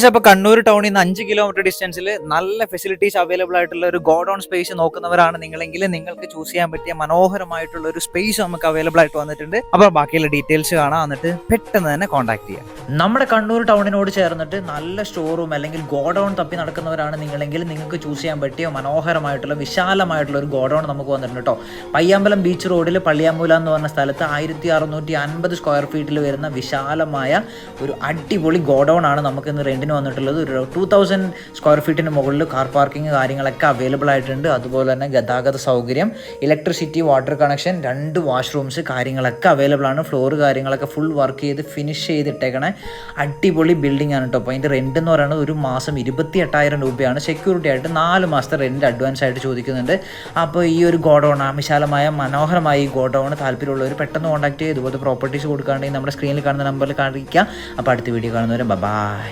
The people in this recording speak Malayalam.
അപ്പോൾ കണ്ണൂർ ടൗണിൽ നിന്ന് 5 കിലോമീറ്റർ ഡിസ്റ്റൻസിൽ നല്ല ഫെസിലിറ്റീസ് അവൈലബിൾ ആയിട്ടുള്ള ഒരു ഗോഡൗൺ സ്പേസ് നോക്കുന്നവരാണ് നിങ്ങളെങ്കിൽ നിങ്ങൾക്ക് ചൂസ് ചെയ്യാൻ പറ്റിയ മനോഹരമായിട്ടുള്ള ഒരു സ്പേസ് നമുക്ക് അവൈലബിൾ ആയിട്ട് വന്നിട്ടുണ്ട്. അപ്പോൾ ബാക്കിയുള്ള ഡീറ്റെയിൽസ് കാണാം, എന്നിട്ട് പെട്ടെന്ന് തന്നെ കോൺടാക്ട് ചെയ്യാം. നമ്മുടെ കണ്ണൂർ ടൗണിനോട് ചേർന്നിട്ട് നല്ല സ്റ്റോറൂം അല്ലെങ്കിൽ ഗോഡൗൺ തപ്പി നടക്കുന്നവരാണ് നിങ്ങളെങ്കിൽ നിങ്ങൾക്ക് ചൂസ് ചെയ്യാൻ പറ്റിയ മനോഹരമായിട്ടുള്ള വിശാലമായിട്ടുള്ള ഒരു ഗോഡൗൺ നമുക്ക് വന്നിട്ടുണ്ട് കേട്ടോ. പയ്യാമ്പലം ബീച്ച് റോഡിൽ പള്ളിയാമൂല എന്ന് പറഞ്ഞ സ്ഥലത്ത് 1650 സ്ക്വയർ ഫീറ്റിൽ വരുന്ന വിശാലമായ ഒരു അടിപൊളി ഗോഡൗൺ ആണ് നമുക്ക് ഇന്ന് റെന്റിന് വന്നിട്ടുള്ളത്. ഒരു 2000 സ്ക്വയർ ഫീറ്റിന് മുകളിൽ കാർ പാർക്കിംഗ് കാര്യങ്ങളൊക്കെ അവൈലബിൾ ആയിട്ടുണ്ട്. അതുപോലെ തന്നെ ഗതാഗത സൗകര്യം, ഇലക്ട്രിസിറ്റി, വാട്ടർ കണക്ഷൻ, 2 വാഷ്റൂംസ് കാര്യങ്ങളൊക്കെ അവൈലബിൾ ആണ്. ഫ്ലോർ കാര്യങ്ങളൊക്കെ ഫുൾ വർക്ക് ചെയ്ത് ഫിനിഷ് ചെയ്തിട്ടേക്കണേ അടിപൊളി ബിൽഡിംഗ് ആണ് കേട്ടോ. അപ്പോൾ അതിൻ്റെ റെന്റ് എന്ന് പറയുന്നത് ഒരു മാസം 28,000 രൂപയാണ്. സെക്യൂരിറ്റി ആയിട്ട് 4 മാസത്തെ റെന്റ് അഡ്വാൻസ് ആയിട്ട് ചോദിക്കുന്നുണ്ട്. അപ്പോൾ ഈ ഒരു ഗോഡൗൺ, വിശാലമായ മനോഹരമായ ഈ ഗോഡൗൺ താല്പര്യമുള്ളവർ പെട്ടെന്ന് കോൺടാക്ട് ചെയ്ത് ഇതുപോലെ പ്രോപ്പർട്ടീസ് കൊടുക്കുകയാണെങ്കിൽ നമ്മുടെ സ്ക്രീനിൽ കാണുന്ന നമ്പറിൽ കാണിക്കുക. അപ്പോൾ അടുത്ത വീഡിയോ കാണുന്നവരെ ബൈ.